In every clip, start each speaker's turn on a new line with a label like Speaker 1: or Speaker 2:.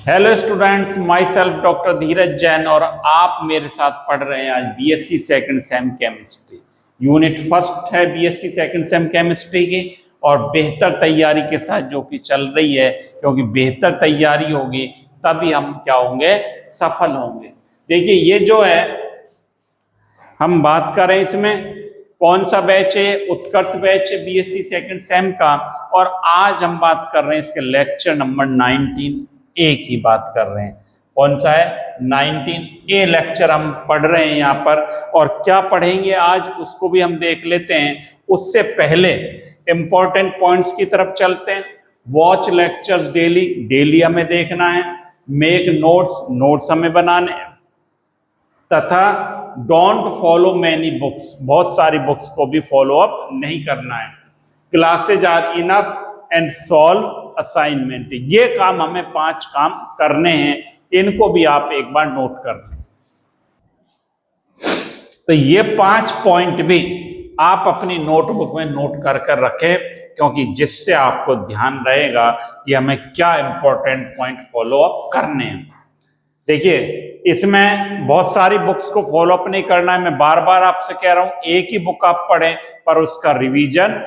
Speaker 1: Hello students, myself doctor Dheeraj Jain और आप मेरे साथ पढ़ रहे हैं आज BSc second sem chemistry. Unit first है बीएससी सेकंड सेम केमिस्ट्री की और बेहतर तैयारी के साथ जो कि चल रही है, क्योंकि बेहतर तैयारी होगी तभी हम क्या होंगे, सफल होंगे। देखिए ये जो है हम बात करें इसमें कौन सा बैच है, उत्कर्ष बैच है बीएससी सेकंड सेम का। और आज हम बात कर रहे हैं इसके लेक्चर नंबर 19A की बात कर रहे हैं। कौन सा है? 19A लेक्चर हम पढ़ रहे हैं यहाँ पर। और क्या पढ़ेंगे आज उसको भी हम देख लेते हैं। उससे पहले इंपॉर्टेंट पॉइंट्स की तरफ चलते हैं। वॉच लेक्चर्स डेली, डेली हमें देखना है। मेक नोट्स, नोट्स हमें बनाने हैं। तथा डोंट फॉलो मैनी बुक्स, बहुत सारी बुक्स को भी फॉलो अप नहीं करना है। Classes are enough and solve assignment, ये काम हमें 5 काम करने हैं, इनको भी आप एक बार नोट कर लें। तो ये 5 पॉइंट भी आप अपनी नोटबुक में नोट कर कर रखें, क्योंकि जिससे आपको ध्यान रहेगा कि हमें क्या इंपॉर्टेंट पॉइंट फॉलो अप करने हैं। देखिए इसमें बहुत सारी बुक्स को फॉलो अप नहीं करना है, मैं बार बार आपसे कह रहा हूं। एक ही बुक आप पढ़ें पर उसका रिवीजन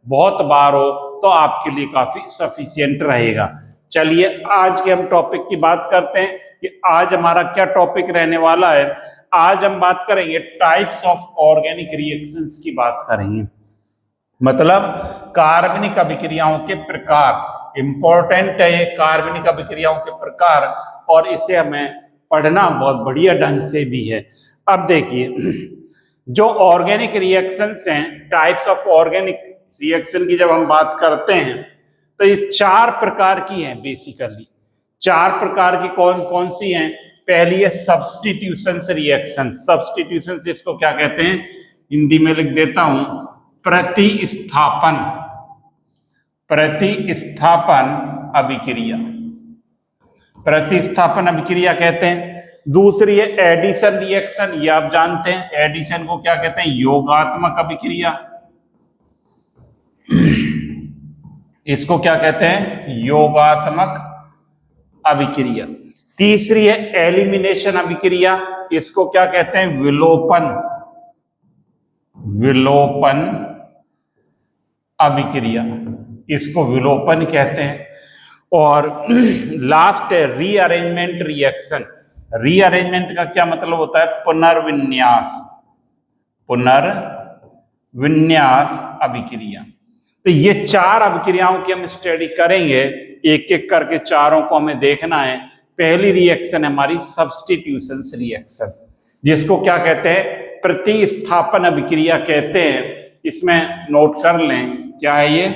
Speaker 1: बहुत बार हो तो आपके लिए काफी सफिशिएंट रहेगा। चलिए आज के हम टॉपिक की बात करते हैं कि आज हमारा क्या टॉपिक रहने वाला है। आज हम बात करेंगे टाइप्स ऑफ ऑर्गेनिक रिएक्शंस की बात करेंगे, मतलब कार्बनिक अभिक्रियाओं के प्रकार। इंपॉर्टेंट है ये कार्बनिक अभिक्रियाओं के प्रकार, और इसे हमें पढ़ना बहुत बढ़िया ढंग से भी है। अब देखिए जो ऑर्गेनिक रिएक्शंस हैं, टाइप्स ऑफ ऑर्गेनिक रिएक्शन की जब हम बात करते हैं तो ये 4 प्रकार की हैं बेसिकली। 4 प्रकार की कौन कौन सी हैं? पहली है सब्स्टिट्यूशन रिएक्शन। सब्स्टिट्यूशन इसको क्या कहते हैं, हिंदी में लिख देता हूं, प्रतिस्थापन। प्रतिस्थापन अभिक्रिया, प्रतिस्थापन अभिक्रिया कहते हैं। दूसरी है एडिशन रिएक्शन, ये आप जानते हैं। एडिशन को क्या कहते हैं? योगात्मक अभिक्रिया। इसको क्या कहते हैं? योगात्मक अभिक्रिया। तीसरी है एलिमिनेशन अभिक्रिया, इसको क्या कहते हैं? विलोपन। विलोपन अभिक्रिया, इसको विलोपन कहते हैं। और लास्ट है रीअरेंजमेंट रिएक्शन। रीअरेंजमेंट का क्या मतलब होता है? पुनर्विन्यास। पुनर्विन्यास अभिक्रिया। तो ये 4 अभिक्रियाओं की हम स्टडी करेंगे, एक एक करके चारों को हमें देखना है। पहली रिएक्शन है हमारी सब्स्टिट्यूशन रिएक्शन, जिसको क्या कहते हैं? प्रतिस्थापन अभिक्रिया कहते हैं। इसमें नोट कर लें क्या है ये,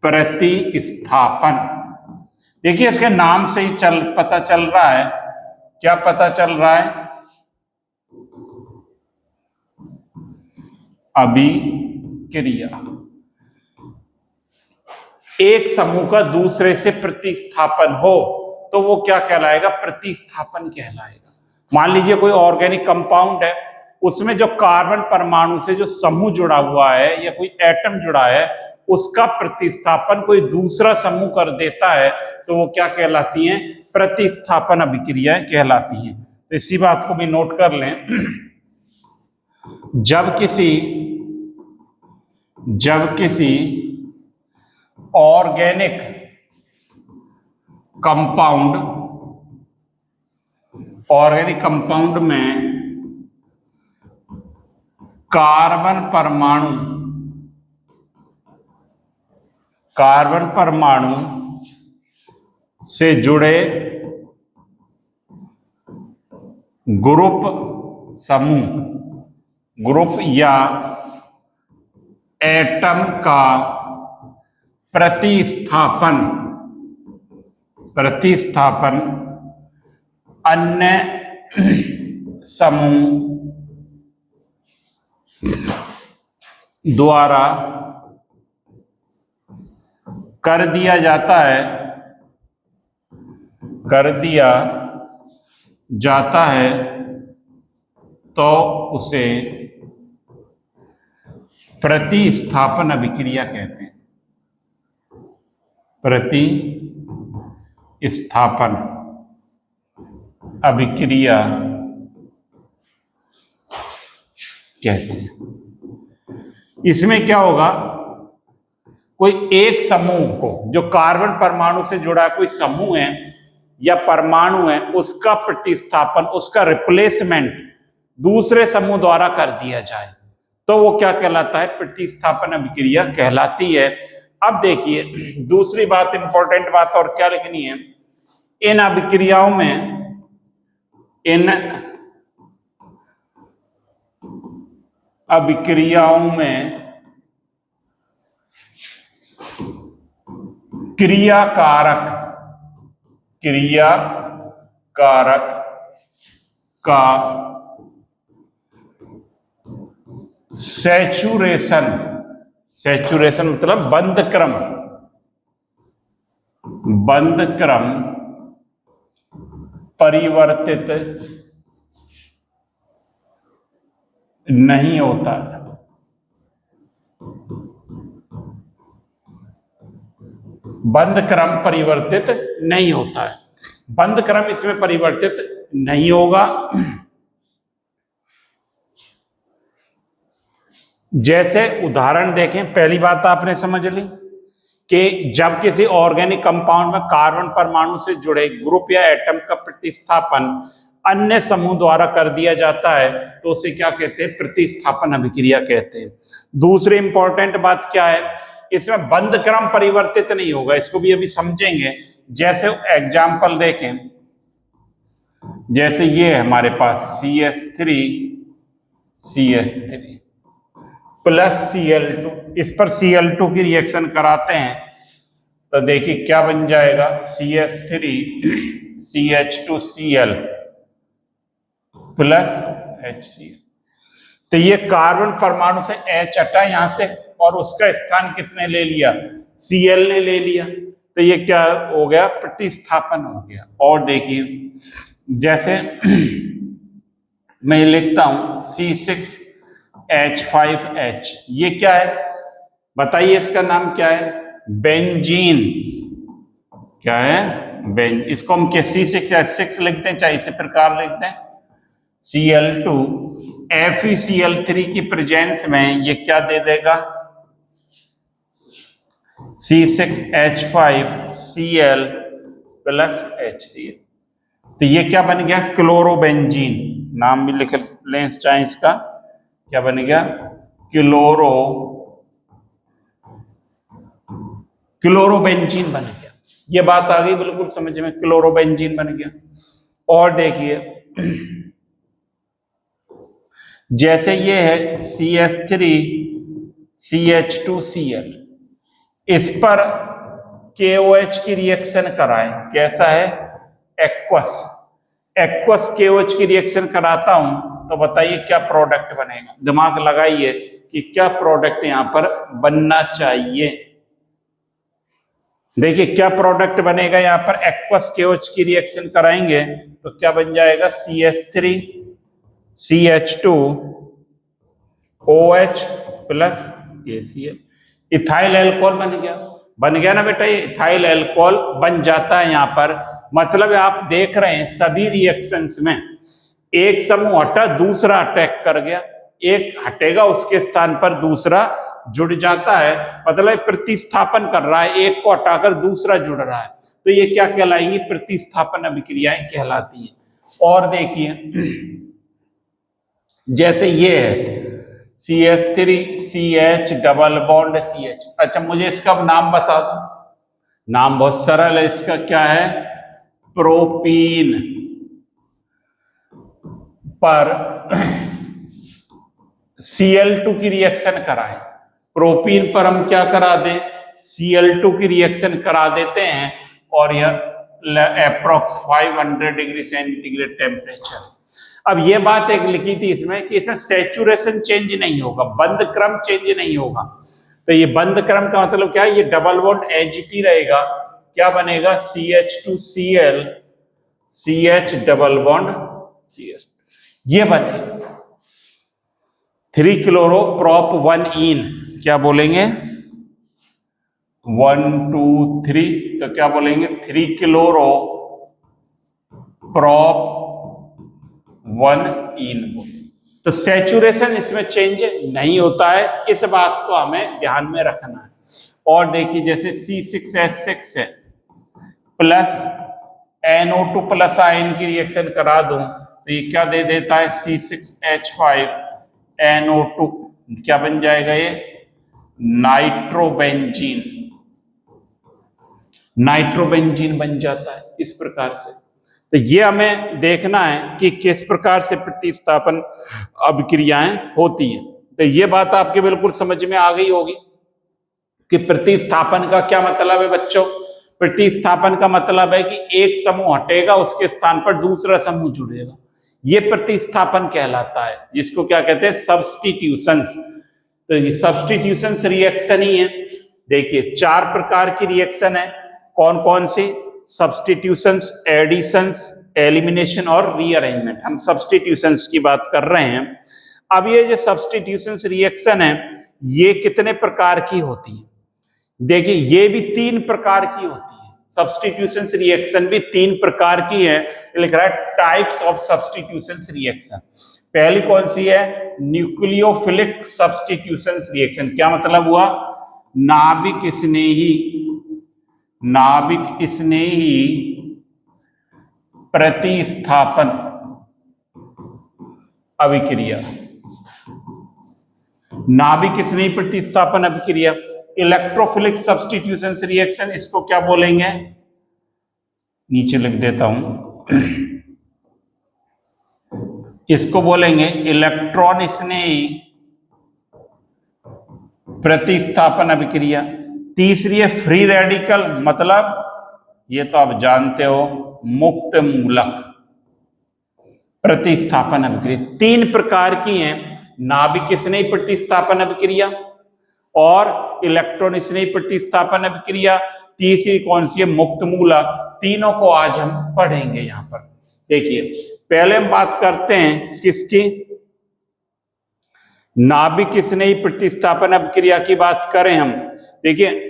Speaker 1: प्रतिस्थापन। देखिए इसके नाम से ही पता चल रहा है, क्या पता चल रहा है? अभिक्रिया। एक समूह का दूसरे से प्रतिस्थापन हो तो वो क्या कहलाएगा? प्रतिस्थापन कहलाएगा। मान लीजिए कोई ऑर्गेनिक कंपाउंड है, उसमें जो कार्बन परमाणु से जो समूह जुड़ा हुआ है या कोई एटम जुड़ा है, उसका प्रतिस्थापन कोई दूसरा समूह कर देता है तो वो क्या कहलाती हैं? प्रतिस्थापन अभिक्रियाएं कहलाती हैं। तो इसी बात को भी नोट कर लें। जब किसी ऑर्गेनिक कंपाउंड में कार्बन परमाणु से जुड़े ग्रुप या एटम का प्रतिस्थापन अन्य समूह द्वारा कर दिया जाता है तो उसे प्रतिस्थापन अभिक्रिया कहते हैं। प्रतिस्थापन स्थापन अभिक्रिया कहते हैं। इसमें क्या होगा, कोई एक समूह को, जो कार्बन परमाणु से जुड़ा कोई समूह है या परमाणु है, उसका प्रतिस्थापन, उसका रिप्लेसमेंट दूसरे समूह द्वारा कर दिया जाए तो वो क्या कहलाता है, प्रतिस्थापन अभिक्रिया कहलाती है। अब देखिए दूसरी बात, इंपॉर्टेंट बात और क्या लिखनी है, इन अभिक्रियाओं में क्रियाकारक का सैचुरेशन मतलब बंध क्रम परिवर्तित नहीं होता। बंध क्रम परिवर्तित नहीं होता है, बंध क्रम इसमें परिवर्तित नहीं होगा। जैसे उदाहरण देखें, पहली बात आपने समझ ली कि जब किसी ऑर्गेनिक कंपाउंड में कार्बन परमाणु से जुड़े ग्रुप या एटम का प्रतिस्थापन अन्य समूह द्वारा कर दिया जाता है तो उसे क्या कहते हैं, प्रतिस्थापन अभिक्रिया कहते हैं। दूसरी इंपॉर्टेंट बात क्या है, इसमें बंध क्रम परिवर्तित नहीं होगा, इसको भी अभी समझेंगे। जैसे एग्जाम्पल देखें, जैसे ये है हमारे पास CH3 प्लस Cl2, इस पर Cl2 की रिएक्शन कराते हैं तो देखिए क्या बन जाएगा, CH3 CH2Cl प्लस HCl। तो ये कार्बन परमाणु से H हटा यहां से और उसका स्थान किसने ले लिया, Cl ने ले लिया, तो ये क्या हो गया, प्रतिस्थापन हो गया। और देखिए जैसे मैं लिखता हूं C6H5H, ये क्या है बताइए, इसका नाम क्या है, बेंजीन। क्या है, बेंज। इसको हम C6H6 लिखते हैं, चाहे इसी प्रकार लिखते हैं। Cl2 FeCl3 की प्रेजेंस में ये क्या दे देगा, C6H5Cl प्लस HCl। तो ये क्या बन गया, क्लोरोबेंजीन। नाम भी लिख लें चाहे इसका, क्या बन गया, क्लोरोबेंजीन बन गया। ये बात आ गई बिल्कुल समझ में, क्लोरोबेंजीन बन गया। और देखिए जैसे ये है CH3 CH2Cl, इस पर KOH की रिएक्शन कराएं, कैसा है, एक्वस KOH की रिएक्शन कराता हूं तो बताइए क्या प्रोडक्ट बनेगा, दिमाग लगाइए कि क्या प्रोडक्ट यहां पर बनना चाहिए। देखिए क्या प्रोडक्ट बनेगा, यहां पर एक्वस KOH की रिएक्शन कराएंगे तो क्या बन जाएगा, CH3 CH2OH plus KCl, ethyl alcohol बन गया ना बेटा, ये इथाइल अल्कोहल बन जाता है यहां पर। मतलब आप देख रहे हैं सभी रिएक्शंस में एक समूह हटा, दूसरा अटैक कर गया, एक हटेगा उसके स्थान पर दूसरा जुड़ जाता है, मतलब प्रतिस्थापन कर रहा है, एक को हटाकर दूसरा जुड़ रहा है, तो ये क्या कहलाएंगी, प्रतिस्थापन अभिक्रियाएं कहलाती हैं। और देखिए जैसे ये है CH3CH डबल बॉन्ड CH। अच्छा मुझे इसका नाम बता दो, नाम बहुत सरल है इसका, क्या है, प्रोपीन पर Cl2 की रिएक्शन कराएं। प्रोपीन पर हम क्या करा दें, Cl2 की रिएक्शन करा देते हैं और यह अप्रोक्स 500 डिग्री सेंटीग्रेड टेम्परेचर। अब ये बात एक लिखी थी इसमें कि इसमें सैचुरेशन चेंज नहीं होगा, बंध क्रम चेंज नहीं होगा। तो ये बंध क्रम का मतलब क्या है, ये डबल बॉन्ड एचटी रहेगा, क्या बनेगा, CH2Cl CH double bond CH, ये बनेगा 3 क्लोरो प्रोप 1 इन, क्या बोलेंगे, 1 2 3, तो क्या बोलेंगे 3 क्लोरो प्रोप 1 इन। तो सैचुरेशन इसमें चेंज नहीं होता है, इस बात को हमें ध्यान में रखना है। और देखिए जैसे C6H6 है प्लस NO2 प्लस आयन की रिएक्शन करा दूं तो ये क्या दे देता है C6H5 NO2, क्या बन जाएगा ये नाइट्रोबेंजीन, नाइट्रोबेंजीन बन जाता है इस प्रकार से। तो ये हमें देखना है कि किस प्रकार से प्रतिस्थापन अभिक्रियाएं होती हैं। तो ये बात आपके बिल्कुल समझ में आ गई होगी कि प्रतिस्थापन का क्या मतलब है बच्चों। प्रतिस्थापन का मतलब है कि एक समूह हटेगा, उसके स्थान पर दूसरा समूह जुड़ेगा, ये प्रतिस्थापन कहलाता है, जिसको क्या कहते हैं सब्स्टिट्यूशंस। तो ये सब्स्टिट्यूशंस रिएक्शन ही है। देखिए 4 प्रकार की रिएक्शन है, कौन कौन सी, सब्स्टिट्यूशंस, एडिशंस, एलिमिनेशन और रीअरेंजमेंट। हम सब्स्टिट्यूशंस की बात कर रहे हैं। अब ये जो सब्स्टिट्यूशंस रिएक्शन है ये कितने प्रकार की होती है, देखिए ये भी 3 प्रकार की होती है। सब्स्टिट्यूशंस रिएक्शन भी 3 प्रकार की है, लिख रहा है टाइप्स ऑफ सब्स्टिट्यूशंस रिएक्शन। पहली कौन सी है, न्यूक्लियोफिलिक सब्स्टिट्यूशंस रिएक्शन। क्या मतलब हुआ, नाभिक स्नेही प्रतिस्थापन अभिक्रिया, नाभिक स्नेही प्रतिस्थापन अभिक्रिया। इलेक्ट्रोफिलिक सब्स्टिट्यूशंस रिएक्शन, इसको क्या बोलेंगे, नीचे लिख देता हूं, इसको बोलेंगे इलेक्ट्रॉन स्नेही प्रतिस्थापन अभिक्रिया। तीसरी है फ्री रेडिकल, मतलब ये तो आप जानते हो मुक्त मूलक प्रतिस्थापन अभिक्रिया। 3 प्रकार की हैं, नाभिक स्नेही प्रतिस्थापन अभिक्रिया और इलेक्ट्रॉन स्नेही प्रतिस्थापन अभिक्रिया, तीसरी कौन सी है मुक्त मूलक। तीनों को आज हम पढ़ेंगे यहां पर। देखिए पहले हम बात करते हैं किसकी, नाभिक स्नेही प्रतिस्थापन अभिक्रिया की बात करें हम। देखिए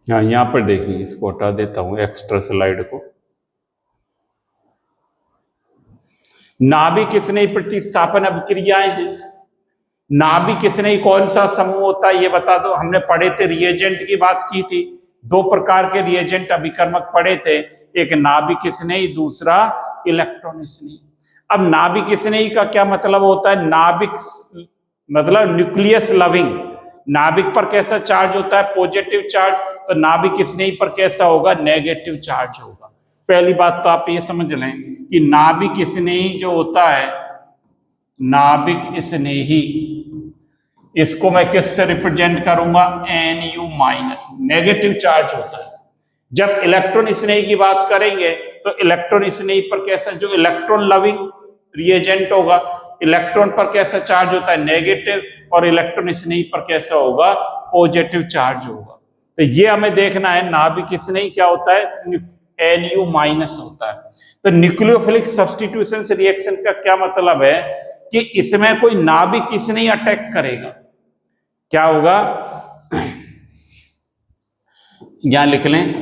Speaker 1: हाँ यहां पर देखिए, इसको हटा देता हूं एक्स्ट्रा स्लाइड को। नाभिक स्नेही प्रतिस्थापन अभिक्रियाएं हैं। नाभिक स्नेही कौन सा समूह होता है ये बता दो। हमने पढ़े थे, रिएजेंट की बात की थी, 2 प्रकार के रिएजेंट अभिकर्मक पढ़े थे, एक नाभिक स्नेही, दूसरा इलेक्ट्रॉन स्नेही। अब नाभिक स्नेही का क्या मतलब होता है, नाभिक मतलब न्यूक्लियस लविंग, नाभिक पर कैसा चार्ज होता है पॉजिटिव चार्ज, तो नाभिक स्नेही पर कैसा होगा नेगेटिव चार्ज होगा। पहली बात तो आप ये समझ लें कि नाभिक स्नेही जो होता है, नाभिक स्नेही, इसको मैं किससे रिप्रेजेंट करूंगा, Nu-, नेगेटिव चार्ज होता है। जब इलेक्ट्रॉन स्नेही की बात करेंगे तो इलेक्ट्रॉन स्नेही पर कैसा, जो इलेक्ट्रॉन लविंग रिएजेंट होगा, इलेक्ट्रॉन पर कैसा चार्ज होता है नेगेटिव, और इलेक्ट्रॉन स्नेही पर कैसा होगा पॉजिटिव चार्ज होगा। तो ये हमें देखना है नाभिक स्नेही क्या होता है, Nu- होता है। तो न्यूक्लियोफिलिक सब्स्टिट्यूशंस रिएक्शन का क्या मतलब है कि इसमें कोई नाभिक स्नेही अटैक करेगा, क्या होगा, यहां लिख लें,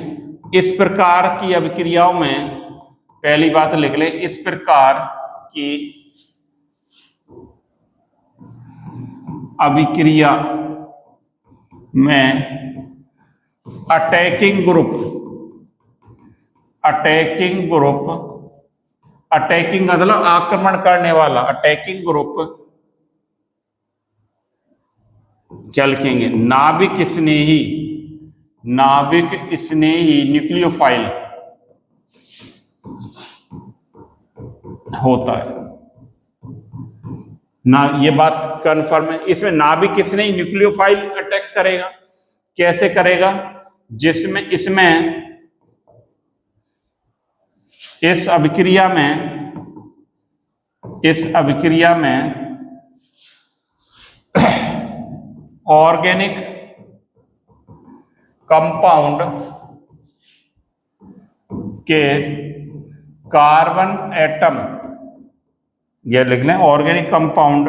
Speaker 1: इस प्रकार की अभिक्रियाओं में, पहली बात लिख लें, इस प्रकार की अभिक्रिया में अटैकिंग मतलब आक्रमण करने वाला, अटैकिंग ग्रुप क्या लिखेंगे, नाभिक स्नेही न्यूक्लियोफाइल होता है ना, ये बात कंफर्म है। इसमें नाभिक स्नेही न्यूक्लियोफाइल अटैक करेगा, कैसे करेगा, जिसमें इसमें इस अभिक्रिया में ऑर्गेनिक कंपाउंड के कार्बन एटम यह लिख लें, ऑर्गेनिक कंपाउंड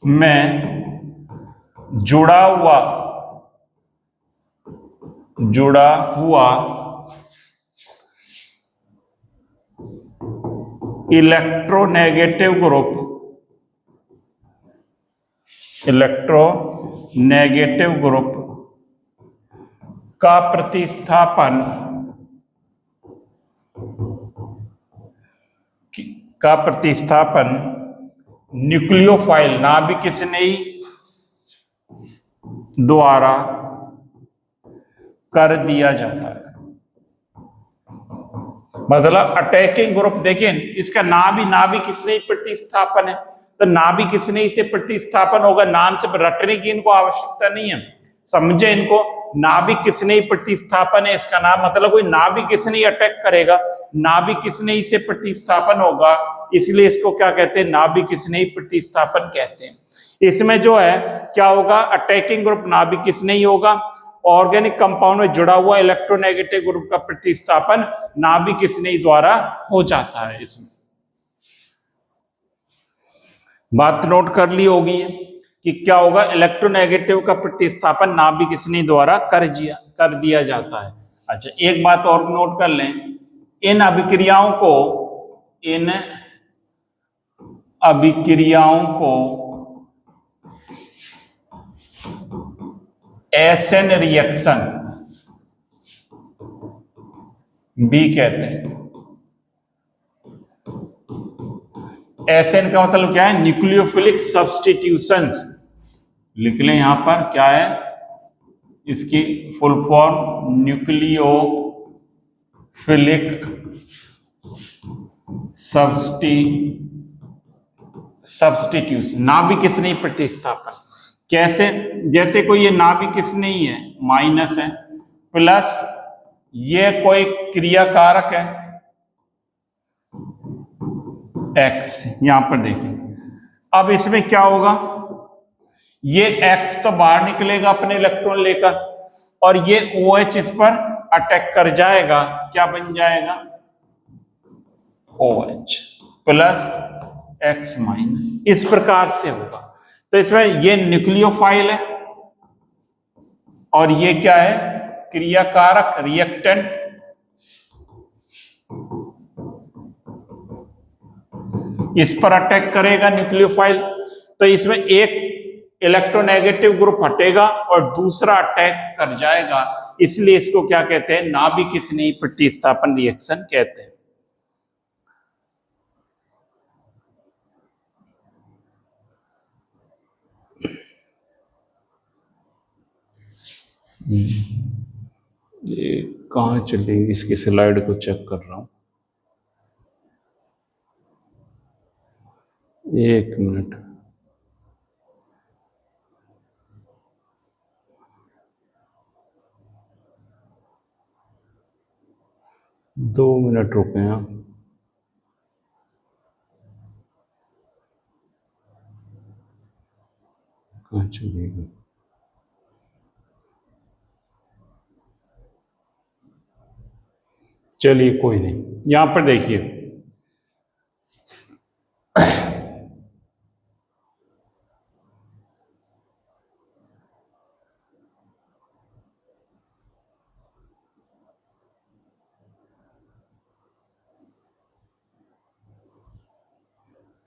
Speaker 1: में जुड़ा हुआ इलेक्ट्रोनेगेटिव ग्रुप का प्रतिस्थापन न्यूक्लियोफाइल नाभिक स्नेही द्वारा कर दिया जाता है। मतलब अटैकिंग ग्रुप, देखिए इसका नाभिक स्नेही प्रतिस्थापन है, तो नाभिक स्नेही से प्रतिस्थापन होगा। नाम से रटने की इनको आवश्यकता नहीं है, समझे इनको। नाभिक स्नेही प्रतिस्थापन है इसका नाम, मतलब कोई नाभिक स्नेही अटैक करेगा, नाभिक स्नेही से प्रतिस्थापन होगा, इसलिए इसको क्या कहते हैं, नाभिक स्नेही प्रतिस्थापन कहते हैं। इसमें जो है क्या होगा, अटैकिंग ग्रुप नाभिक स्नेही होगा, ऑर्गेनिक कंपाउंड में जुड़ा हुआ इलेक्ट्रोनेगेटिव ग्रुप का प्रतिस्थापन नाभिक स्नेही द्वारा हो जाता है। इसमें बात नोट कर ली होगी कि क्या होगा, इलेक्ट्रोनेगेटिव का प्रतिस्थापन नाभिक स्नेही द्वारा कर दिया जाता है। अच्छा, एक बात और नोट कर लें, इन अभिक्रियाओं को एसएन रिएक्शन भी कहते हैं। एसएन का मतलब क्या है, न्यूक्लियोफिलिक सब्स्टिट्यूशंस। लिख लें यहां पर क्या है इसकी फुल फॉर्म, न्यूक्लियोफिलिक सब्स्टिट्यूशन, नाभिक स्नेही प्रतिस्थापन। कैसे, जैसे कोई ये नाभिक स्नेही है, माइनस है, प्लस ये कोई क्रियाकारक है एक्स, यहां पर देखें। अब इसमें क्या होगा, ये एक्स तो बाहर निकलेगा अपने इलेक्ट्रॉन लेकर, और ये OH इस पर अटैक कर जाएगा, क्या बन जाएगा, OH प्लस एक्स माइनस, इस प्रकार से होगा। तो इसमें ये न्यूक्लियोफाइल है और ये क्या है, क्रियाकारक, रिएक्टेंट। इस पर अटैक करेगा न्यूक्लियोफाइल, तो इसमें एक इलेक्ट्रोनेगेटिव ग्रुप हटेगा और दूसरा अटैक कर जाएगा, इसलिए इसको क्या कहते हैं, नाभिक स्नेही प्रतिस्थापन रिएक्शन कहते हैं। ये कहाँ चली, इसकी स्लाइड को चेक कर रहा हूं, एक मिनट। दो मिनट रुके आप। कहाँ चलेगी, चलिए कोई नहीं, यहां पर देखिए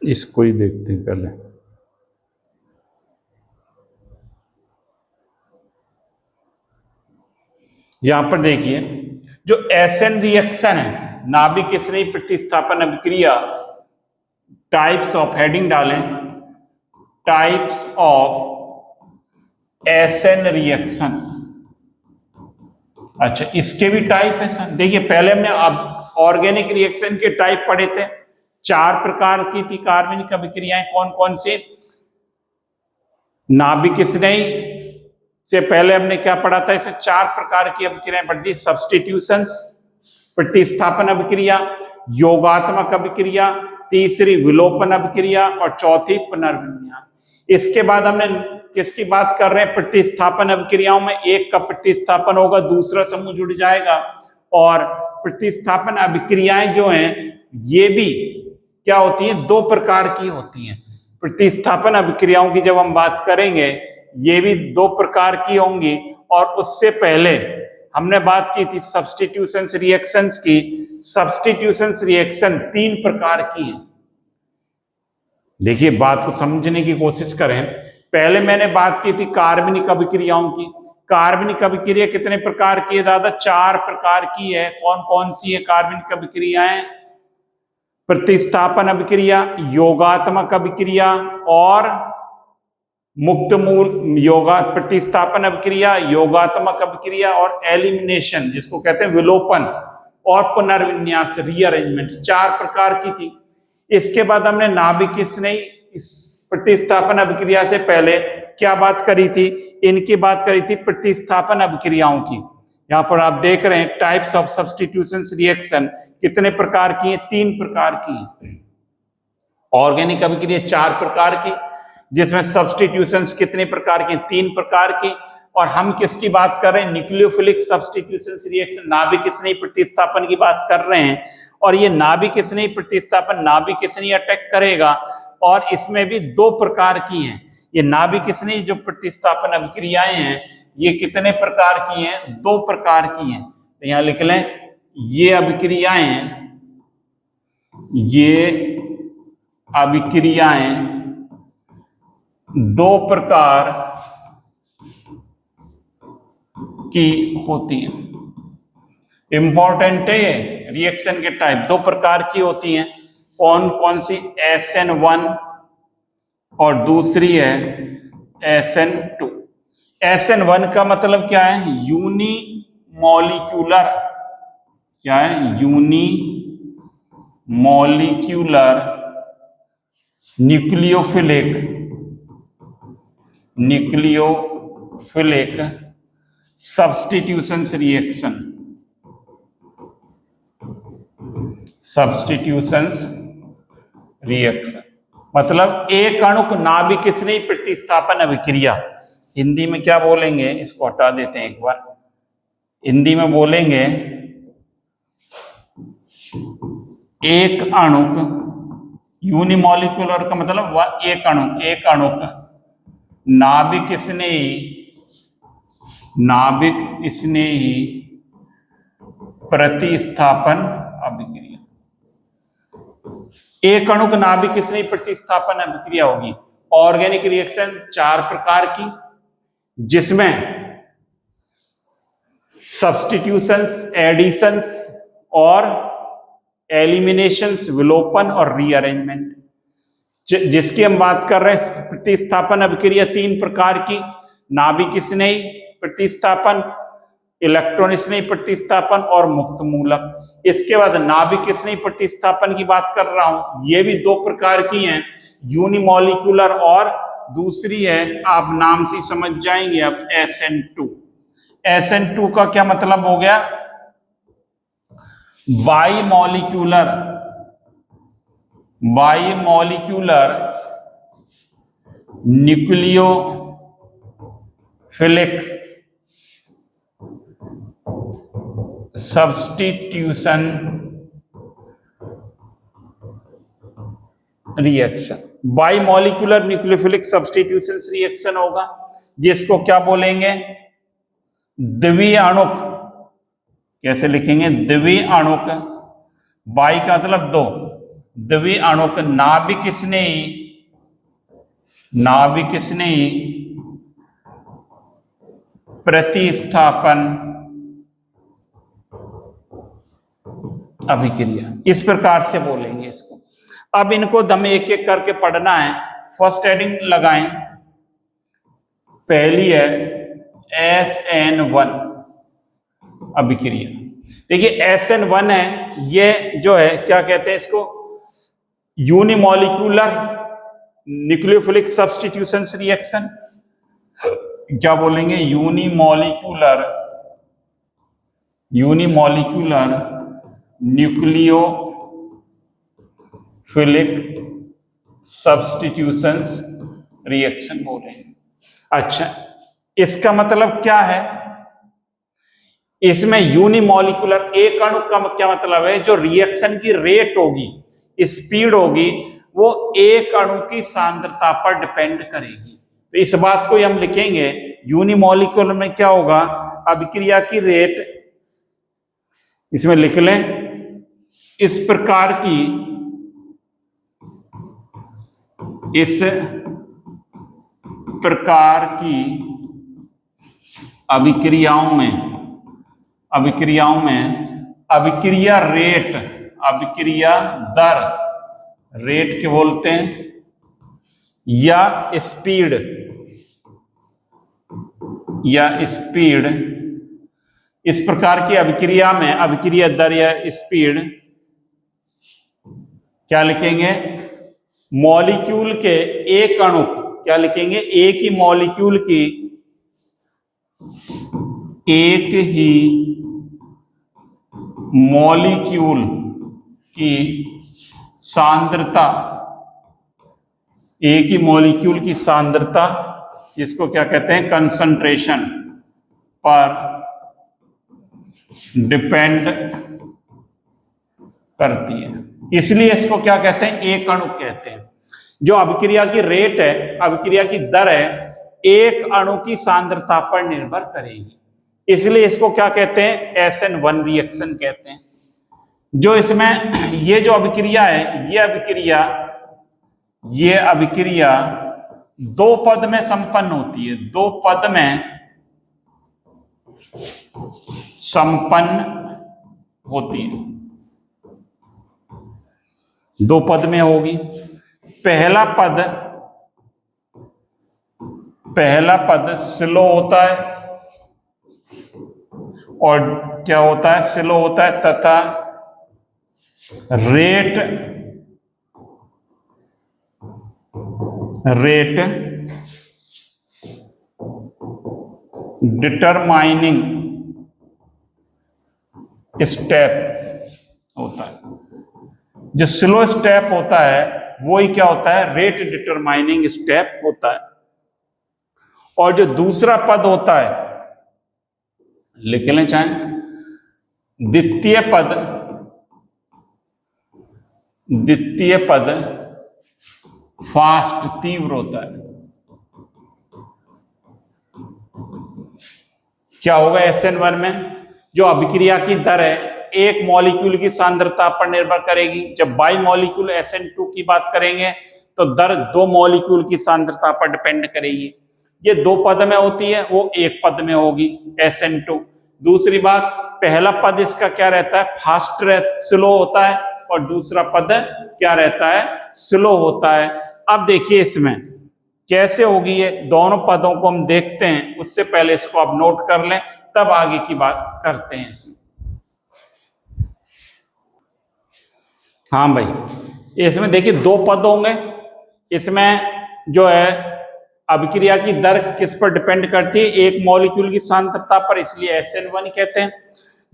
Speaker 1: इसको ही देखते हैं पहले। यहां पर देखिए जो एसएन रिएक्शन है, नाभिक स्नेही प्रतिस्थापन अभिक्रिया, टाइप्स ऑफ, हेडिंग डालें, टाइप्स ऑफ एसएन रिएक्शन। अच्छा, इसके भी टाइप है सर। देखिए पहले हमने अब ऑर्गेनिक रिएक्शन के टाइप पढ़े थे, 4 प्रकार की थी कार्बनिक अभिक्रियाएं। कौन कौन से, नाभिक स्नेही से पहले हमने क्या पढ़ा था, इसे 4 प्रकार की अभिक्रियाएं पढ़ी, सब्स्टिट्यूशंस प्रतिस्थापन अभिक्रिया, योगात्मक अभिक्रिया, तीसरी विलोपन अभिक्रिया और चौथी पुनर्विन्यास। इसके बाद हमने किसकी बात कर रहे हैं, प्रतिस्थापन अभिक्रियाओं में एक का प्रतिस्थापन होगा, दूसरा समूह जुड़ जाएगा और प्रतिस्थापन अभिक्रियाएं जो हैं ये भी क्या होती हैं, दो प्रकार की होती हैं। प्रतिस्थापन अभिक्रियाओं की जब हम बात करेंगे ये भी दो प्रकार की होंगी। और उससे पहले हमने बात की थी सब्स्टिट्यूशंस रिएक्शंस की। सब्स्टिट्यूशंस रिएक्शन तीन प्रकार की हैं। देखिए बात को समझने की कोशिश करें। पहले मैंने बात की थी कार्बनिक अभिक्रियाओं की। कार्बनिक अभिक्रिया कितने प्रकार की है दादा? चार प्रकार की है। कौन कौन सी है कार्बनिक अभिक्रियाएं? प्रतिस्थापन अभिक्रिया, योगात्मक अभिक्रिया और मुक्त मूल योगा प्रतिस्थापन अभिक्रिया, योगात्मक अभिक्रिया और एलिमिनेशन जिसको कहते हैं विलोपन और पुनर्विन्यास रीअरेंजमेंट, चार प्रकार की थी। इसके बाद हमने नाभिक स्नेही इस प्रतिस्थापन अभिक्रिया से पहले क्या बात करी थी? इनकी बात करी थी प्रतिस्थापन अभिक्रियाओं की। यहां पर आप देख रहे हैं टाइप्स ऑफ सब्स्टिट्यूशंस रिएक्शन कितने प्रकार की हैं? तीन प्रकार की हैं। ऑर्गेनिक अभिक्रिया चार प्रकार की, जिसमें सब्स्टिट्यूशंस कितने प्रकार की? तीन प्रकार की। और हम किसकी बात कर रहे हैं? न्यूक्लियोफिलिक सब्स्टिट्यूशंस रिएक्शन, नाभिक स्नेही प्रतिस्थापन की बात कर रहे हैं। और ये नाभिक स्नेही प्रतिस्थापन नाभिक स्नेही अटैक करेगा और इसमें भी दो प्रकार की हैं। ये नाभिक स्नेही जो प्रतिस्थापन अभिक्रियाएं हैं ये कितने प्रकार की हैं? दो प्रकार की हैं। तो यहां लिख लें ये अभिक्रियाएं दो प्रकार की होती हैं। इंपॉर्टेंट है ये रिएक्शन के टाइप दो प्रकार की होती हैं। कौन कौन सी? SN1 और दूसरी है SN2। SN1 का मतलब क्या है? यूनिमॉलिक्यूलर। क्या है? Unimolecular nucleophilic substitutions reaction. Substitutions reaction मतलब एक अणुक नाभिक स्नेही प्रतिस्थापन अभिक्रिया। हिंदी में क्या बोलेंगे? इसको हटा देते हैं एक बार। हिंदी में बोलेंगे एक अणुक, यूनिमॉलिक्यूलर का मतलब एक अणुक नाभिक स्नेही प्रतिस्थापन अभिक्रिया। एक अणुक नाभिक स्नेही प्रतिस्थापन अभिक्रिया होगी। ऑर्गेनिक रिएक्शन चार प्रकार की, जिसमें सब्स्टिट्यूशंस, एडिशंस और एलिमिनेशंस, विलोपन और रीअरेंजमेंट, जिसकी हम बात कर रहे हैं। प्रतिस्थापन अभिक्रिया तीन प्रकार की, नाभिक स्नेही प्रतिस्थापन, इलेक्ट्रॉन स्नेही प्रतिस्थापन और मुक्त मूलक। इसके बाद नाभिक स्नेही प्रतिस्थापन की बात कर रहा हूं, ये भी दो प्रकार की हैं, यूनिमॉलिक्यूलर और दूसरी है आप नाम से समझ जाएंगे अब SN2। SN2 का क्या मतलब हो गया? Bimolecular nucleophilic substitution reaction. Bimolecular nucleophilic substitution reaction होगा, जिसको क्या बोलेंगे? द्वितीय अणुक। कैसे लिखेंगे? द्वितीय अणुक। बाई का मतलब दो, द्वितीय अणुक नाभिक स्नेही प्रतिस्थापन अभिक्रिया, इस प्रकार से बोलेंगे इसको। अब इनको हमें एक एक करके पढ़ना है। फर्स्ट हेडिंग लगाएं। पहली है SN1 अभिक्रिया। देखिए SN1 है, ये जो है क्या कहते हैं इसको? Unimolecular nucleophilic substitutions reaction. क्या बोलेंगे? यूनिमॉलिक्यूलर न्यूक्लियोफिलिक सब्स्टिट्यूशंस रिएक्शन बोलेंगे। अच्छा, इसका मतलब क्या है? इसमें यूनिमॉलिक्यूलर, एक अणु का क्या मतलब है, जो रिएक्शन की रेट होगी, स्पीड होगी, वो एक अणु की सांद्रता पर डिपेंड करेगी। तो इस बात को हम लिखेंगे, यूनिमॉलिक्यूलर में क्या होगा, अभिक्रिया की रेट, इसमें लिख लें, इस प्रकार की अभिक्रियाओं में अभिक्रिया रेट, अभिक्रिया दर, रेट के बोलते हैं, या स्पीड, इस प्रकार की अभिक्रिया में अभिक्रिया दर या स्पीड क्या लिखेंगे, मॉलिक्यूल के एक अणु, क्या लिखेंगे, एक ही मॉलिक्यूल की, एक ही मॉलिक्यूल की सांद्रता, एक ही मॉलिक्यूल की सांद्रता, इसको क्या कहते हैं, कंसंट्रेशन पर डिपेंड करती है, इसलिए इसको क्या कहते हैं, एक अणु कहते हैं। जो अभिक्रिया की रेट है, अभिक्रिया की दर है, एक अणु की सांद्रता पर निर्भर करेगी, इसलिए इसको क्या कहते हैं, SN1 रिएक्शन कहते हैं। जो इसमें ये जो अभिक्रिया है, ये अभिक्रिया दो पद में संपन्न होती है, दो पद में संपन्न होती है, दो पद में होगी। पहला पद स्लो होता है, और क्या होता है, स्लो होता है, तथा रेट डिटरमाइनिंग स्टेप होता है। जो स्लो स्टेप होता है वही क्या होता है, रेट डिटरमाइनिंग स्टेप होता है। और जो दूसरा पद होता है, लिख लें चाहे, द्वितीय पद फास्ट, तीव्र होता है। क्या होगा SN1 में, जो अभिक्रिया की दर है, एक मॉलिक्यूल की सांद्रता पर निर्भर करेगी। जब बाई मॉलिक्यूल SN2 की बात करेंगे तो दर दो मॉलिक्यूल की सांद्रता पर डिपेंड करेगी। ये दो पद में होती है, वो एक पद में होगी, SN2। दूसरी बात, पहला पद इसका क्या रहता है, फास्ट स्लो होता है, और दूसरा पद क्या रहता है, स्लो होता है। अब देखिए इसमें कैसे होगी, ये दोनों पदों को हम देखते हैं, उससे पहले इसको आप नोट कर लें, तब आगे की बात करते हैं इसमें। हाँ भाई, इसमें देखिए दो पद होंगे, इसमें जो है अभिक्रिया की दर किस पर डिपेंड करती है, एक मॉलिक्यूल की सांद्रता पर, इसलिए SN1 कहते हैं।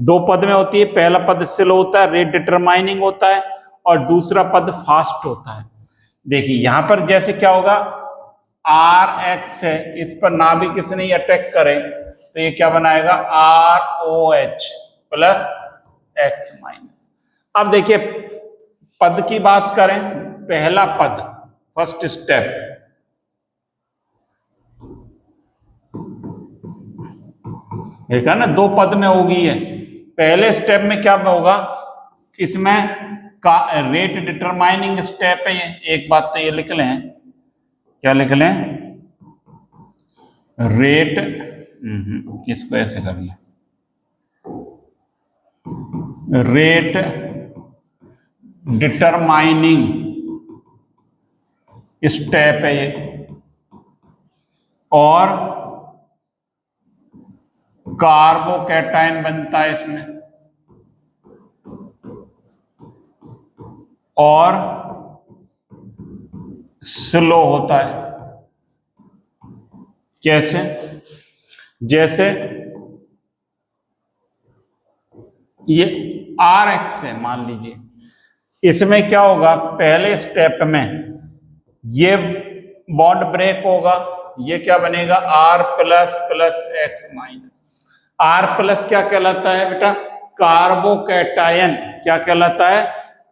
Speaker 1: दो पद में होती है, पहला पद स्लो होता है, रेट डिटरमाइनिंग होता है, और दूसरा पद फास्ट होता है। देखिए यहां पर जैसे क्या होगा, RH है, इस पर ना भी किसी ने अटैक करे तो ये क्या बनाएगा, ROH प्लस X माइनस। अब देखिए पद की बात करें, पहला पद, फर्स्ट स्टेप, देखा ना, दो पद में होगी है। पहले स्टेप में क्या होगा, इसमें का रेट डिटरमाइनिंग स्टेप है ये। एक बात तो ये लिख लें, क्या लिख लें, रेट, किसको ऐसे कर लें, रेट डिटरमाइनिंग स्टेप है ये, और कार्बोकैटायन बनता है इसमें, और स्लो होता है। कैसे, जैसे ये RH है मान लीजिए, इसमें क्या होगा, पहले स्टेप में ये बॉन्ड ब्रेक होगा, ये क्या बनेगा, R plus plus X minus. R plus क्या कहलाता है बेटा? कार्बोकैटायन। क्या कहलाता है?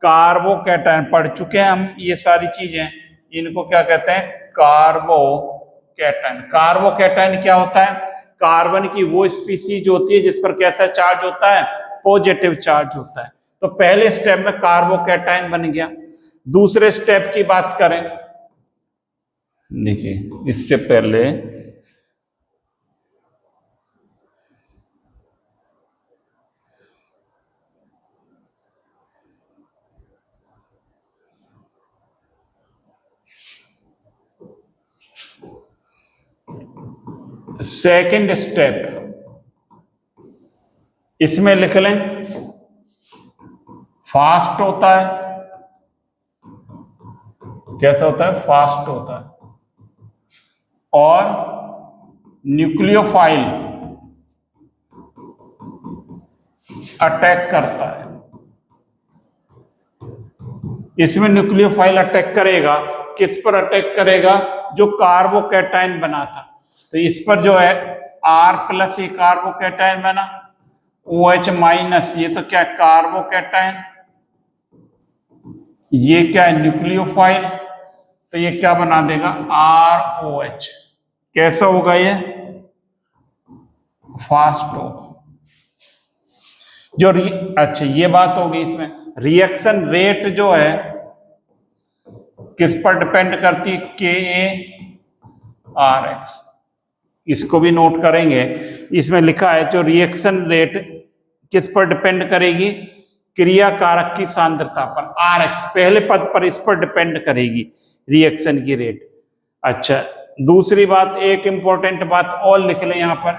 Speaker 1: कार्बोकैटायन। पढ़ चुके हैं हम ये सारी चीजें। इनको क्या कहते हैं? कार्बोकैटायन। कार्बोकैटायन क्या होता है? कार्बन की वो स्पीसीज होती है जिस पर कैसा चार्ज होता है? पॉजिटिव चार्ज होता है। तो पहले स्टेप में कार्बोकैटायन बन गया। दूसरे स्टेप की बात करें, देखिए इससे पहले सेकंड स्टेप इसमें लिख लें, फास्ट होता है। कैसा होता है? फास्ट होता है। और न्यूक्लियोफाइल अटैक करता है। इसमें न्यूक्लियोफाइल अटैक करेगा। किस पर अटैक करेगा? जो कार्बोकैटायन बना था। तो इस पर जो है R प्लस ये कार्बोकैटायन बना, OH माइनस ये तो क्या? कार्बोकैटायन। ये क्या है? न्यूक्लियोफाइल। तो ये क्या बना देगा? ROH। कैसा होगा ये? फास्ट होगा। जो अच्छा ये बात होगी। इसमें रिएक्शन रेट जो है किस पर डिपेंड करती है? KaRH। इसको भी नोट करेंगे। इसमें लिखा है जो रिएक्शन रेट किस पर डिपेंड करेगी? क्रिया कारक की सांद्रता पर, RH पहले पद पर, इस पर डिपेंड करेगी रिएक्शन की रेट। अच्छा, दूसरी बात, एक इंपॉर्टेंट बात और लिख लें यहां पर।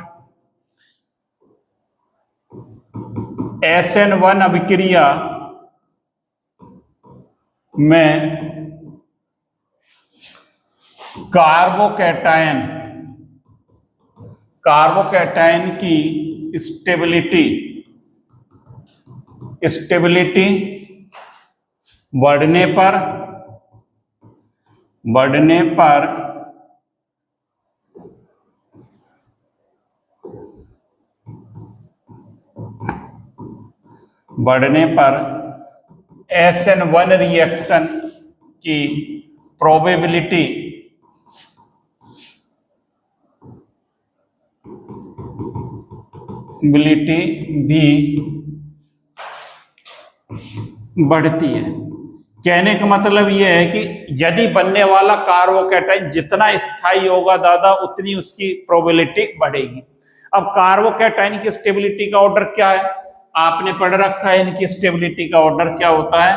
Speaker 1: SN1 अभिक्रिया में कार्बोकैटायन की स्टेबिलिटी बढ़ने पर SN1 रिएक्शन की प्रोबेबिलिटी भी बढ़ती है। कहने का मतलब यह है कि यदि बनने वाला कार्बोकैटायन जितना स्थायी होगा दादा, उतनी उसकी प्रोबेबिलिटी बढ़ेगी। अब कार्बोकैटायन की स्टेबिलिटी का ऑर्डर क्या है? आपने पढ़ रखा है। इनकी स्टेबिलिटी का ऑर्डर क्या होता है?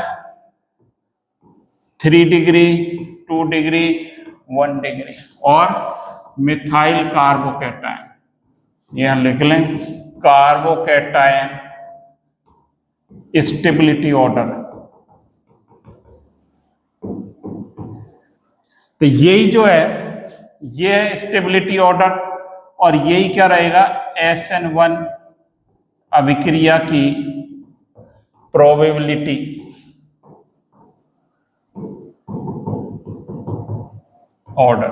Speaker 1: 3 डिग्री, 2 डिग्री, 1 डिग्री। और मिथाइल कार्बोकैटायन यहां लिख लें, कार्बोकैटायन स्टेबिलिटी ऑर्डर। तो यही जो है ये स्टेबिलिटी ऑर्डर, और यही क्या रहेगा? SN1 अभिक्रिया की प्रोबेबिलिटी ऑर्डर।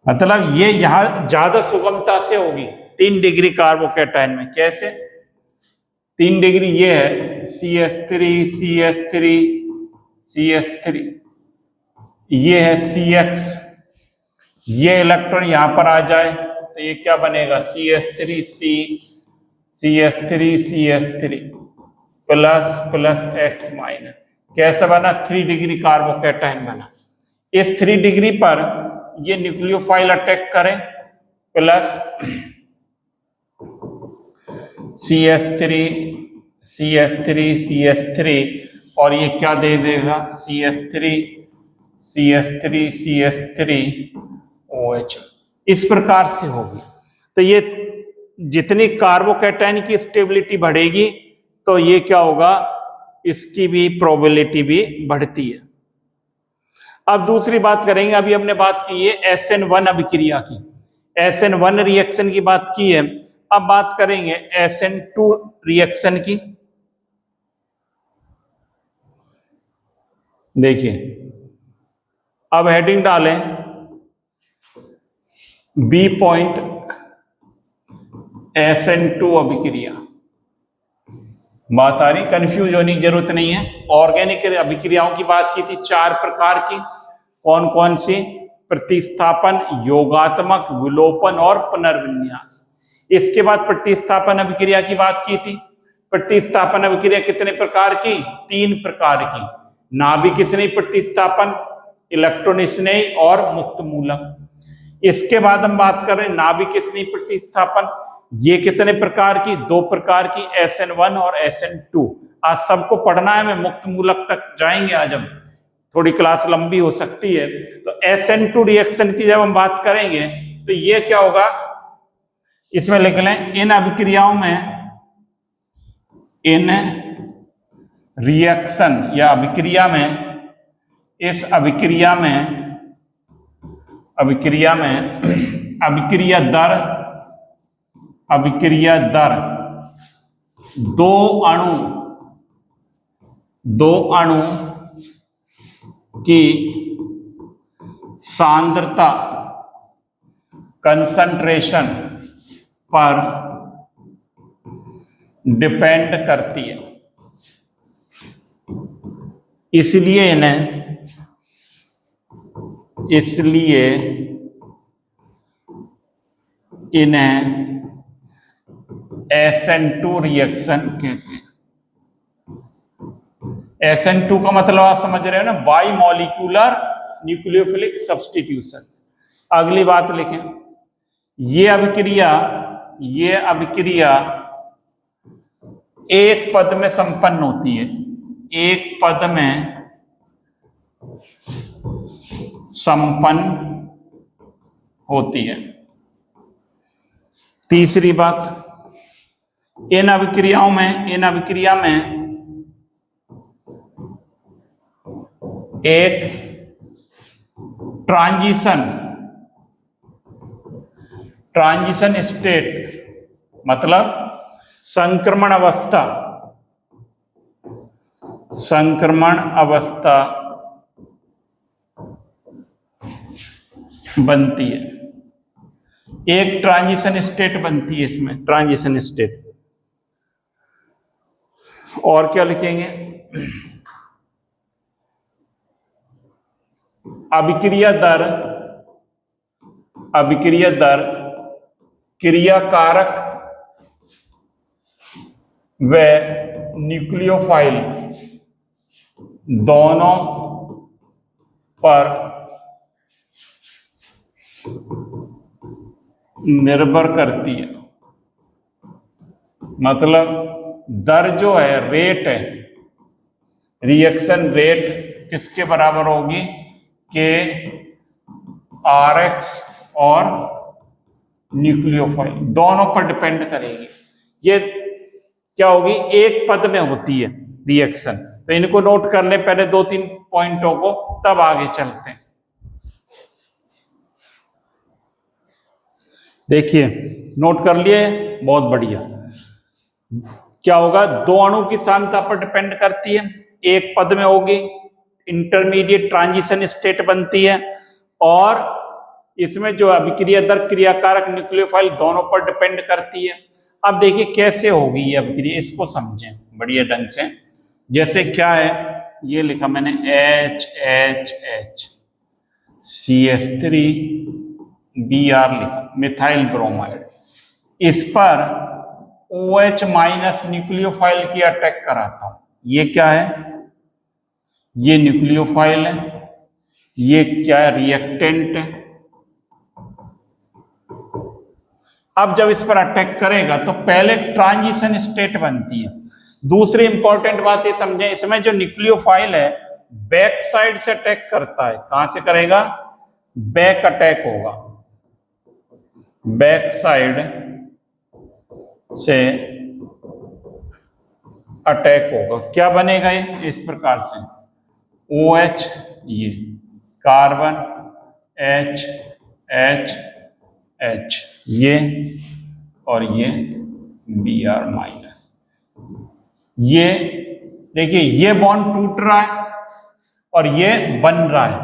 Speaker 1: मतलब ये यहां ज्यादा सुगमता से होगी 3 डिग्री कार्बोकैटायन में। कैसे 3 डिग्री? ये है CH3 CH3 CH3, ये है CX। ये इलेक्ट्रॉन यहां पर आ जाए तो ये क्या बनेगा? CH3C CH3 CH3 plus plus X minus. कैसा बना? 3 डिग्री कार्बोकैटायन बना। इस 3 डिग्री पर ये न्यूक्लियोफाइल अटैक करे, प्लस CH3 CH3 CH3, और ये क्या दे देगा? CH3 CH3 CH3 OH। इस प्रकार से होगी। तो ये जितनी कार्बोकैटायन की स्टेबिलिटी बढ़ेगी तो ये क्या होगा? इसकी भी प्रोबेबिलिटी भी बढ़ती है। अब दूसरी बात करेंगे। अभी हमने बात की है SN1 अभिक्रिया की, SN1 रिएक्शन की बात की है। अब बात करेंगे SN2 रिएक्शन की। देखिए, अब हेडिंग डालें B पॉइंट SN2 अभिक्रिया। बात आ रही, कंफ्यूज होने की जरूरत नहीं है। ऑर्गेनिक अभिक्रियाओं की बात की थी 4 प्रकार की, कौन कौन सी? प्रतिस्थापन, योगात्मक, विलोपन और पुनर्विन्यास। इसके बाद प्रतिस्थापन अभिक्रिया की बात की थी। प्रतिस्थापन अभिक्रिया कितने प्रकार की? 3 प्रकार की। नाभिक स्नेही प्रतिस्थापन, इलेक्ट्रॉन स्नेही और मुक्त मूलक। इसके बाद हम बात कर रहे हैं नाभिक स्नेही प्रतिस्थापन। ये कितने प्रकार की? 2 प्रकार की, SN1 और SN2। आज सबको पढ़ना है, मैं मुक्त मूलक तक जाएंगे आज हम, थोड़ी क्लास लंबी हो सकती है। तो SN2 रिएक्शन की जब हम बात करेंगे तो ये क्या होगा, इसमें लिख लें, इन अभिक्रियाओं में, इन रिएक्शन या अभिक्रिया में, इस अभिक्रिया में अभिक्रिया दर दो अणु की सांद्रता, कंसंट्रेशन पर डिपेंड करती है। इसलिए इन्हें SN2 रिएक्शन कहते हैं। SN2 का मतलब आप समझ रहे हो ना, बाई मॉलिक्यूलर न्यूक्लियोफिलिक सब्स्टिट्यूशन। अगली बात लिखें, ये अभिक्रिया एक पद में संपन्न होती है, एक पद में संपन्न होती है। तीसरी बात, इन अभिक्रिया में एक ट्रांजिशन स्टेट, मतलब संक्रमण अवस्था बनती है। एक ट्रांजिशन स्टेट बनती है इसमें, ट्रांजिशन स्टेट। और क्या लिखेंगे? अभिक्रिया दर क्रियाकारक व न्यूक्लियोफाइल दोनों पर निर्भर करती है। मतलब दर जो है, रेट है, रिएक्शन रेट किसके बराबर होगी? के RX और न्यूक्लियोफाइल दोनों पर डिपेंड करेगी। ये क्या होगी? एक पद में होती है रिएक्शन। तो इनको नोट कर ले पहले 2-3 पॉइंटों को, तब आगे चलते हैं। देखिए, नोट कर लिए, बहुत बढ़िया। क्या होगा? 2 अणु की सांद्रता पर डिपेंड करती है, एक पद में होगी, इंटरमीडिएट ट्रांजिशन स्टेट बनती है, और इसमें जो अभिक्रिया दर क्रियाकारक न्यूक्लियोफाइल दोनों पर डिपेंड करती है। अब देखिए कैसे होगी ये अभिक्रिया, इसको समझें बढ़िया ढंग से। जैसे क्या है, ये लिखा मैंने HHH CH3 Br लिखा, मिथाइल ब्रोमाइड। इस पर OH माइनस न्यूक्लियोफाइल की अटैक कराता हूं। ये क्या है? ये न्यूक्लियोफाइल है, ये क्या है? रिएक्टेंट है। अब जब इस पर अटैक करेगा तो पहले ट्रांजिशन स्टेट बनती है। दूसरी इंपॉर्टेंट बात ये समझें, इसमें जो न्यूक्लियोफाइल है बैक साइड से अटैक करता है। कहां से करेगा? बैक अटैक होगा, बैक साइड से अटैक होगा। क्या बनेगा ये? इस प्रकार से OH, ये कार्बन, H, ये और ये Br माइनस। ये देखिए, ये बॉन्ड टूट रहा है और ये बन रहा है।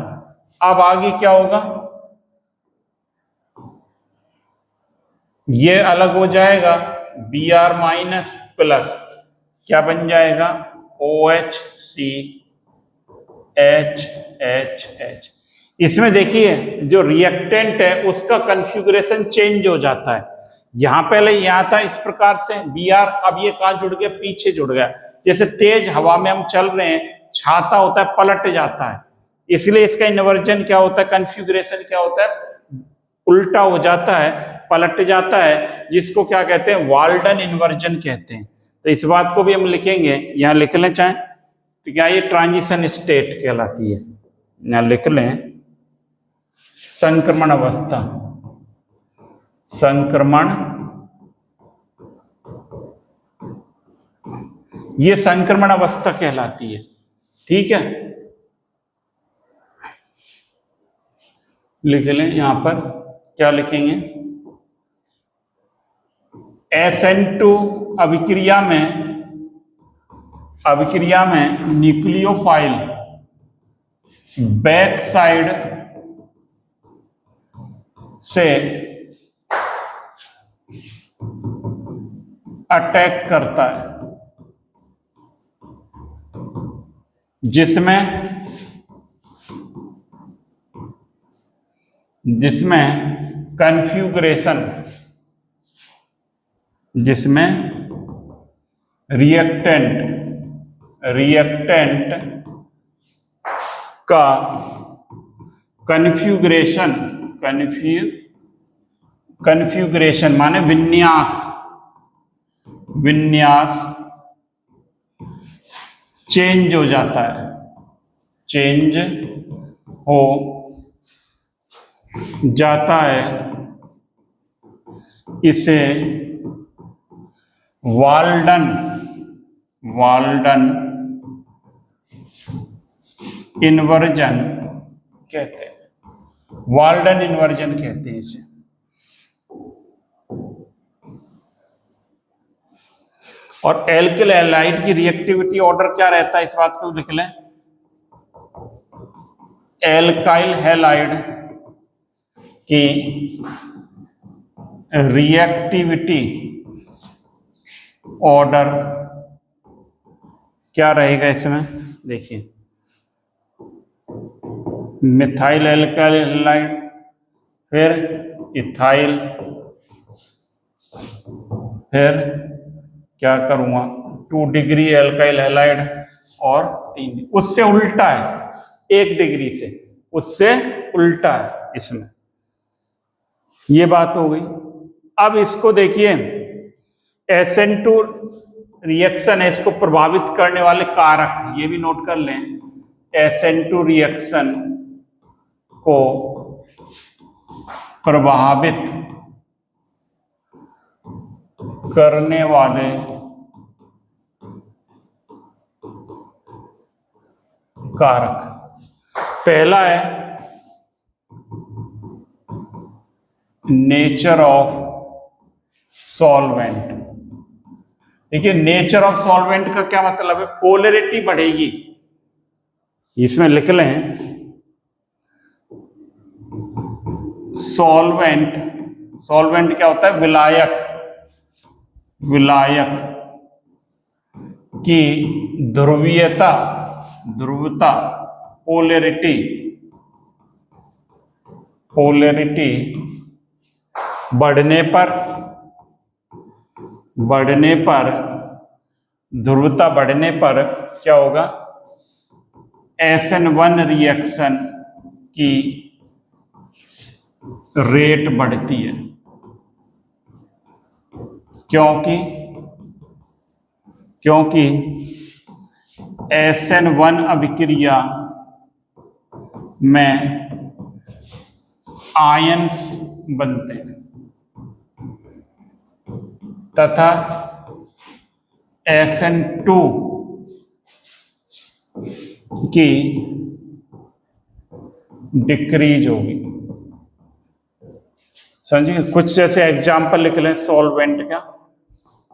Speaker 1: अब आगे क्या होगा? ये अलग हो जाएगा, Br माइनस प्लस क्या बन जाएगा, OHC H। इसमें देखिए जो रिएक्टेंट है उसका कॉन्फ़िगरेशन चेंज हो जाता है। यहां पहले यहां था इस प्रकार से Br, अब ये कहां जुड़ गया, पीछे जुड़ गया। जैसे तेज हवा में हम चल रहे हैं, छाता होता है पलट जाता है, इसलिए इसका इन्वर्जन क्या होता है, कॉन्फ़िगरेशन क्या होता है, उल्टा हो जाता है, पलट जाता है, जिसको क्या कहते हैं, वाल्डन इन्वर्जन कहते हैं। तो इस बात को भी हम लिखेंगे, यहां लिख लें चाहे तो, क्या ये ट्रांजिशन स्टेट कहलाती है, यहां लिख लें संक्रमण अवस्था, संक्रमण, ये संक्रमण अवस्था कहलाती है। ठीक है, लिख लें, यहां पर क्या लिखेंगे, SN2 अभिक्रिया में न्यूक्लियोफाइल बैक साइड से अटैक करता है, जिसमें कॉन्फ़िगरेशन, जिसमें रिएक्टेंट का कॉन्फ़िगरेशन माने विन्यास चेंज हो जाता है, चेंज हो जाता है, इसे वाल्डन इन्वर्जन कहते हैं, वाल्डन इन्वर्जन कहते हैं इसे। और एल्किल हैलाइड की रिएक्टिविटी ऑर्डर क्या रहता है, इस बात को लिख लें, एल्काइल हैलाइड की रिएक्टिविटी ऑर्डर क्या रहेगा इसमें, देखिए मिथाइल एल्काइल हैलाइड, फिर इथाइल, फिर क्या करूंगा 2 डिग्री एल्काइल हैलाइड और 3, उससे उल्टा है 1 डिग्री से, उससे उल्टा है इसमें। ये बात हो गई। अब इसको देखिए, SN2 रिएक्शन है, इसको प्रभावित करने वाले कारक ये भी नोट कर लें। SN2 रिएक्शन को प्रभावित करने वाले कारक, पहला है नेचर ऑफ सॉल्वेंट। देखिए नेचर ऑफ सॉल्वेंट का क्या मतलब है, पोलैरिटी बढ़ेगी, इसमें लिख लें सॉल्वेंट क्या होता है, विलायक की ध्रुवीयता पोलैरिटी बढ़ने पर ध्रुवता बढ़ने पर क्या होगा, SN1 रिएक्शन की रेट बढ़ती है, क्योंकि SN1 अभिक्रिया में आयंस बनते हैं तथा SN2 की डिक्रीज होगी। समझिए, कुछ जैसे एग्जाम्पल लिख लें सॉल्वेंट का,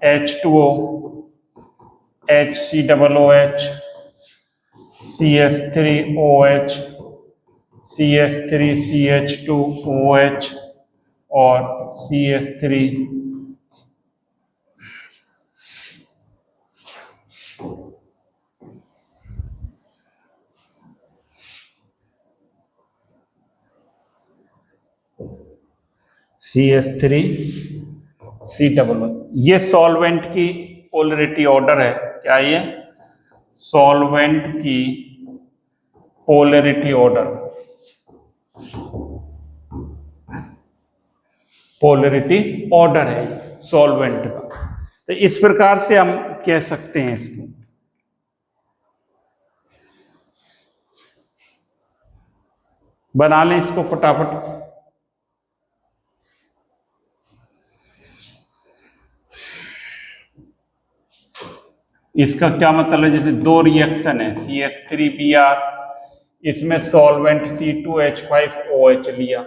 Speaker 1: H2O, HCOOH, CS3OH, CS3CH2OH, और CH3 CH3C11। ये सॉल्वेंट की पोलरिटी ऑर्डर है। क्या ये सॉल्वेंट की पोलरिटी ऑर्डर, पोलरिटी ऑर्डर है सॉल्वेंट का। तो इस प्रकार से हम कह सकते हैं इसको। बना लें इसको फटाफट। इसका क्या मतलब है, जैसे दो रिएक्शन है CH3Br, इसमें सॉल्वेंट C2H5OH लिया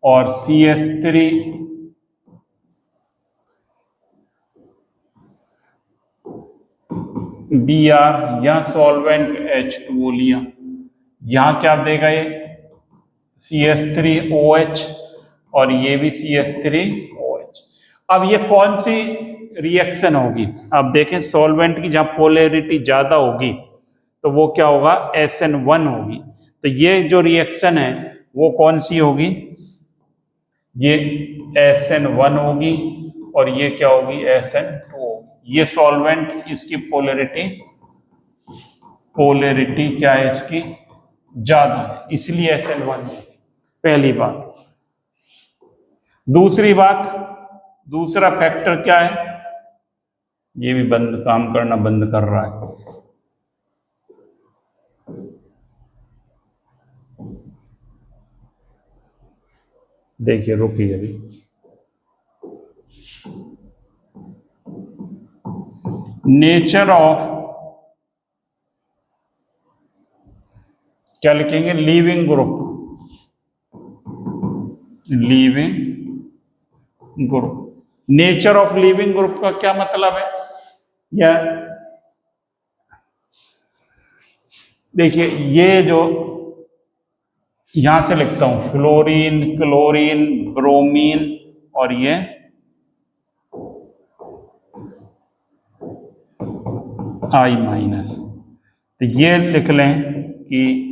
Speaker 1: और CH3Br या सॉल्वेंट H2O लिया। यहां क्या देगा ये CH3OH और ये भी CH3OH। अब ये कौन सी रिएक्शन होगी? अब देखें सॉल्वेंट की जहां पोलैरिटी ज्यादा होगी तो वो क्या होगा SN1 होगी। तो ये जो रिएक्शन है वो कौन सी होगी? ये SN1 होगी और ये क्या होगी SN2 होगी। ये सॉल्वेंट, इसकी पोलैरिटी क्या है इसकी ज्यादा है, इसलिए SN1 होगी। पहली बात। दूसरी बात, दूसरा फैक्टर क्या है? ये भी काम करना बंद कर रहा है। देखिए रुकिए अभी। नेचर ऑफ, क्या लिखेंगे? Leaving group, leaving group. Nature of leaving group का क्या मतलब है? या देखिए ये जो यहां से लिखता हूं फ्लोरीन, क्लोरीन, ब्रोमीन और ये I-। तो ये लिख लें कि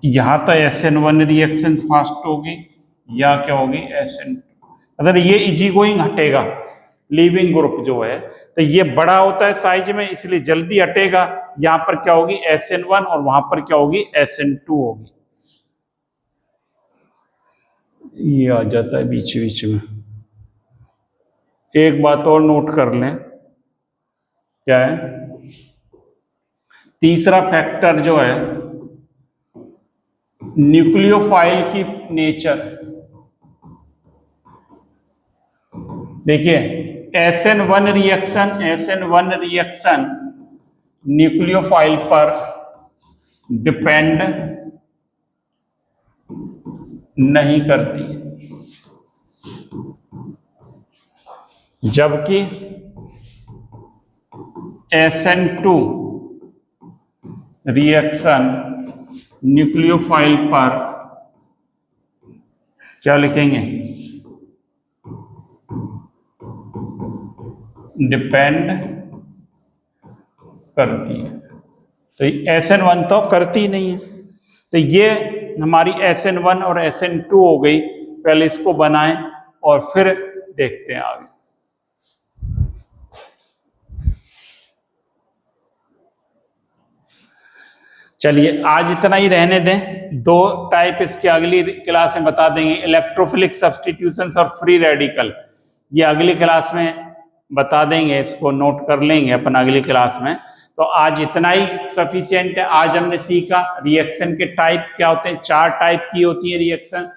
Speaker 1: यहां तो SN1 रिएक्शन फास्ट होगी या क्या होगी SN2। अगर ये इजी गोइंग हटेगा, लीविंग ग्रुप जो है, तो ये बड़ा होता है साइज में इसलिए जल्दी हटेगा। यहां पर क्या होगी SN1 और वहां पर क्या होगी SN2 होगी। ये आ जाता है बीच बीच में। एक बात और नोट कर लें, क्या है? तीसरा फैक्टर जो है न्यूक्लियोफाइल की नेचर। देखिए SN1 रिएक्शन न्यूक्लियोफाइल पर डिपेंड नहीं करती, जबकि SN2 रिएक्शन न्यूक्लियोफाइल पर क्या लिखेंगे? डिपेंड करती है। तो SN1 तो करती ही नहीं है। तो ये हमारी SN1 और SN2 हो गई। पहले इसको बनाएं और फिर देखते हैं आगे। चलिए आज इतना ही रहने दें। दो टाइप इसके अगली क्लास में बता देंगे, इलेक्ट्रोफिलिक सब्स्टिट्यूशंस और फ्री रेडिकल। ये अगली क्लास में बता देंगे, इसको नोट कर लेंगे अपन अगली क्लास में। तो आज इतना ही सफिशिएंट है। आज हमने सीखा रिएक्शन के टाइप क्या होते हैं। 4 टाइप की होती है रिएक्शन।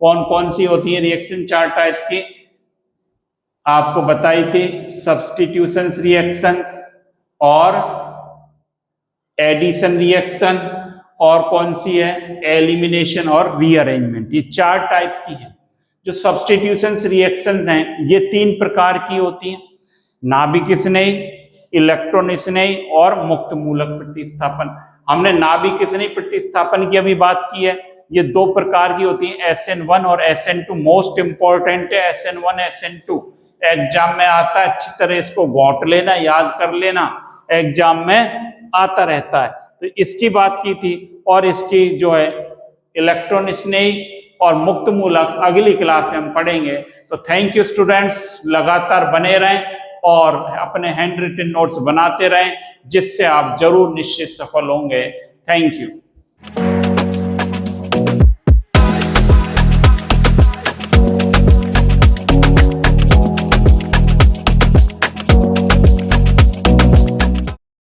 Speaker 1: कौन कौन सी होती है रिएक्शन 4 टाइप की? आपको बताई थी सब्स्टिट्यूशंस रिएक्शंस और एडिशन रिएक्शन, और कौन सी है एलिमिनेशन और रीअरेंजमेंट। ये 4 टाइप की है। जो सब्स्टिट्यूशंस रिएक्शंस हैं ये 3 प्रकार की होती हैं, नाभिक स्नेही, इलेक्ट्रॉन स्नेही और मुक्त मूलक प्रतिस्थापन। हमने नाभिक किसने प्रतिस्थापन की अभी बात की है। ये दो प्रकार की होती है, SN1 और SN2। मोस्ट इंपॉर्टेंट है SN1 SN2। एग्जाम में आता है, अच्छी तरह इसको गौट लेना, याद कर लेना, एग्जाम में आता रहता है। तो इसकी बात की थी, और इसकी जो है इलेक्ट्रॉन स्नेही और मुक्त मूलक अगली क्लास में हम पढ़ेंगे। तो थैंक यू स्टूडेंट्स, लगातार बने रहें और अपने हैंड रिटन नोट्स बनाते रहें, जिससे आप जरूर निश्चित सफल होंगे। Thank you.